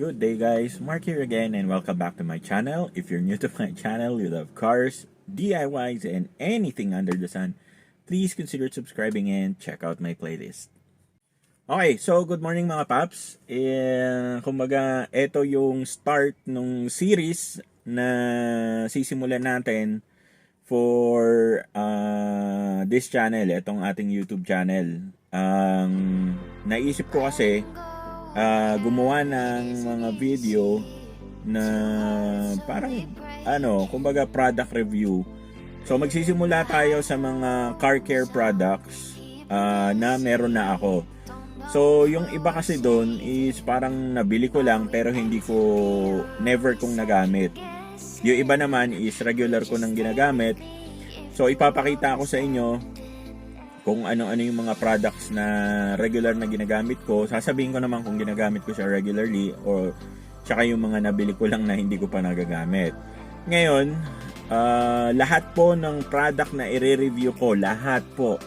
Good day guys, Mark here again and welcome back to my channel. If you're new to my channel, you love cars, DIYs, and anything under the sun, please consider subscribing and check out my playlist. Okay, so good morning mga paps. Kumbaga, ito yung start nung series na sisimulan natin for this channel, itong ating YouTube channel. Naisip ko kasi gumawa ng mga video na parang kumbaga product review. So magsisimula tayo sa mga car care products na meron na ako. So yung iba kasi doon is parang nabili ko lang pero hindi ko never kong nagamit. Yung iba naman is regular ko nang ginagamit. So ipapakita ko sa inyo kung ano-ano yung mga products na regular na ginagamit ko. Sasabihin ko naman kung ginagamit ko siya regularly or tsaka yung mga nabili ko lang na hindi ko pa nagagamit. Ngayon, lahat po ng product na i-review ko, lahat po,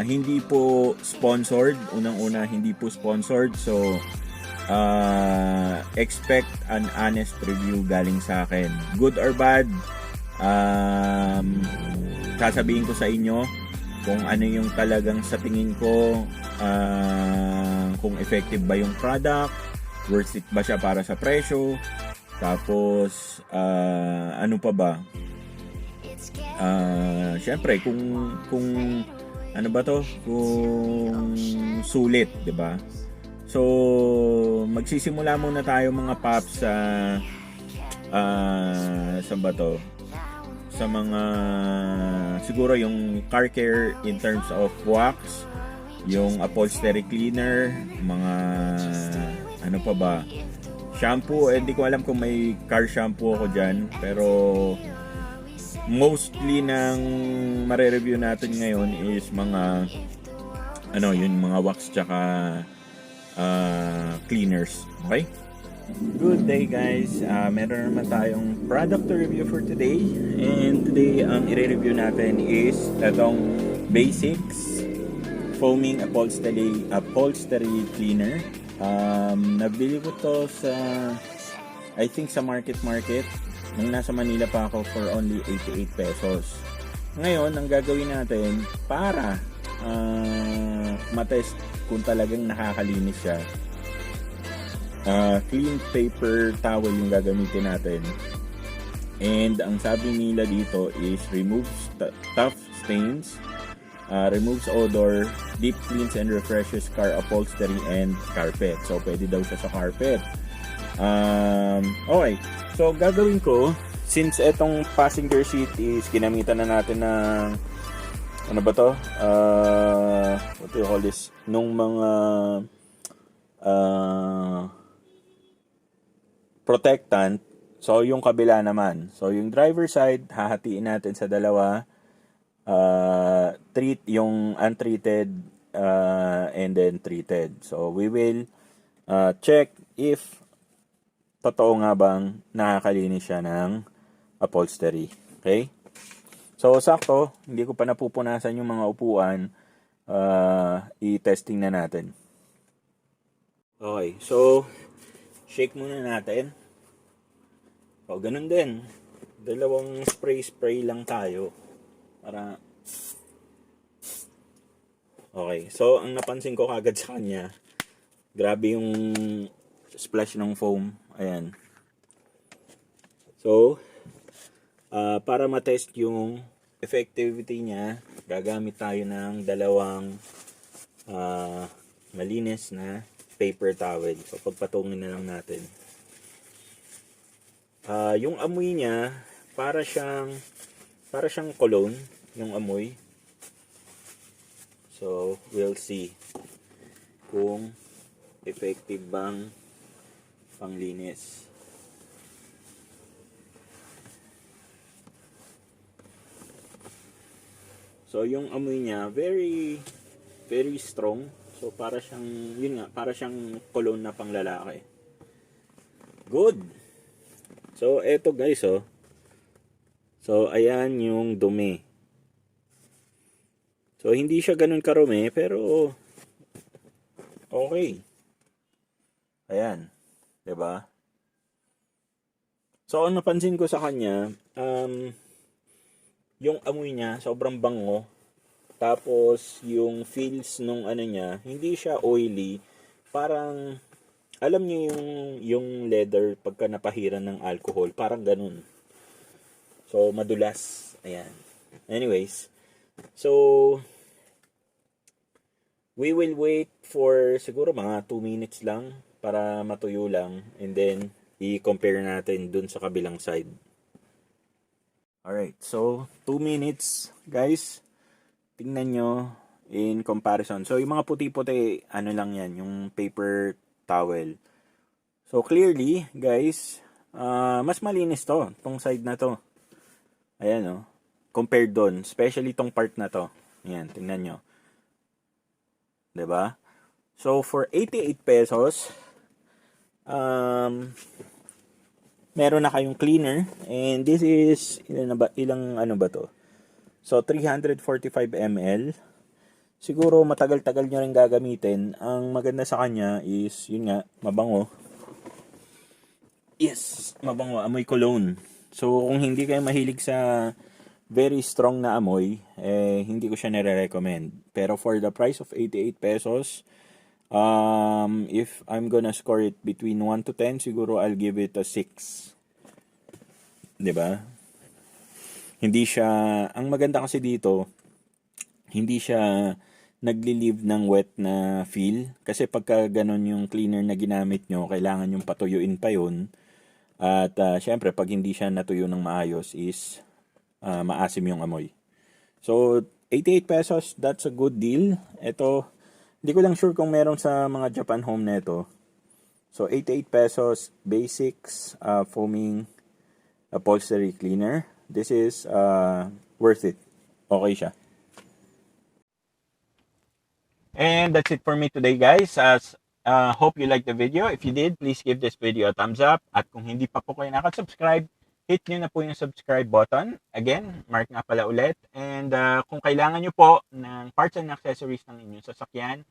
hindi po sponsored. Unang-una, hindi po sponsored. So, expect an honest review galing sa akin. Good or bad, sasabihin ko sa inyo kung ano yung talagang sa tingin ko, kung effective ba yung product, worth it ba siya para sa presyo, tapos ano pa ba, syempre kung ano ba to, kung sulit, 'di ba? So magsisimula muna tayo mga paps sa saan ba to? Sa mga siguro yung car care in terms of wax, yung upholstery cleaner, mga ano pa ba, shampoo. Hindi ko alam kung may car shampoo ako dyan, pero mostly ng mare-review natin ngayon is mga yung mga wax tsaka cleaners. Okay? Good day guys, meron naman tayong product to review for today, and today ang i-review natin is itong Basix Foaming Upholstery Cleaner. Nabili ko to sa, I think sa market nung nasa Manila pa ako, for only 88 pesos. Ngayon, ang gagawin natin para matest kung talagang nakakalinis siya, clean paper towel yung gagamitin natin, and ang sabi nila dito is removes tough stains, removes odor, deep cleans and refreshes car upholstery and carpet. So pwede daw siya sa carpet. Okay, so gagawin ko, since etong passenger seat is ginamitan na natin ng ano ba to, what do you call this, nung mga protectant. So yung kabila naman, so yung driver side hahatiin natin sa dalawa, yung untreated and then treated. So we will check if totoo nga bang nakakalinis siya ng upholstery. Okay, so sakto, hindi ko pa napupunasan yung mga upuan, i-testing na natin. Okay, so shake muna natin. O, ganun din. Dalawang spray lang tayo. Para... Okay, so ang napansin ko kagad sa kanya, grabe yung splash ng foam. Ayan. So, para matest yung effectivity niya, gagamit tayo ng dalawang malinis na paper towel. So, pagpatungin na lang natin. Yung amoy niya, para siyang cologne yung amoy. So, we'll see kung effective bang panglinis. So, yung amoy niya, very, very strong. So, para siyang cologne na panglalaki. Good! So, eto guys, oh. So, ayan yung dumi. So, hindi siya ganun karumi, pero okay. Ayan. 'Di ba? So, ang napansin ko sa kanya, yung amoy niya, sobrang bango. Tapos, yung feels nung ano niya, hindi siya oily. Parang, alam niyo yung leather pagka napahiran ng alcohol, parang ganun. So, madulas. Ayan. Anyways, so, we will wait for siguro mga 2 minutes lang para matuyo lang. And then, i-compare natin dun sa kabilang side. Alright, so 2 minutes, guys. Tingnan nyo in comparison. So, yung mga puti-puti, ano lang yan, yung paper towel. So, clearly, guys, mas malinis to, tong side na to. Ayan, oh. Compared doon, especially tong part na to. Ayan, tingnan nyo. 'Di ba? So, for 88 pesos, meron na kayong cleaner. And this is, ilang ano ba to? So, 345 ml. Siguro matagal-tagal nyo rin gagamitin. Ang maganda sa kanya is, yun nga, mabango. Yes, mabango. Amoy cologne. So, kung hindi kayo mahilig sa very strong na amoy, hindi ko siya nire-recommend. Pero for the price of 88 pesos, if I'm gonna score it between 1 to 10, siguro I'll give it a 6. 'Di ba? Hindi siya, ang maganda kasi dito, hindi siya nagli-leave ng wet na feel. Kasi pagka ganun yung cleaner na ginamit nyo, kailangan yung patuyuin pa yun. At syempre, pag hindi siya natuyo ng maayos is maasim yung amoy. So, 88 pesos, that's a good deal. Ito, hindi ko lang sure kung meron sa mga Japan home neto. So, 88 pesos, Basix foaming upholstery cleaner. This is worth it. Okay siya. And that's it for me today, guys. Hope you liked the video. If you did, please give this video a thumbs up. At kung hindi pa po kayo nakasubscribe, hit nyo na po yung subscribe button. Again, Mark nga pala ulit. And kung kailangan nyo po ng parts and accessories ng inyong sasakyan,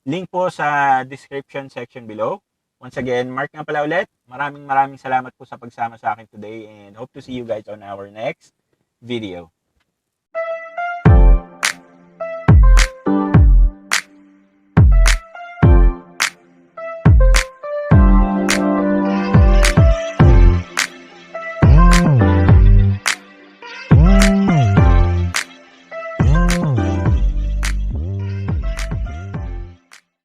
link po sa description section below. Once again, Mark nga pala ulit. Maraming salamat po sa pagsama sa akin today and hope to see you guys on our next video.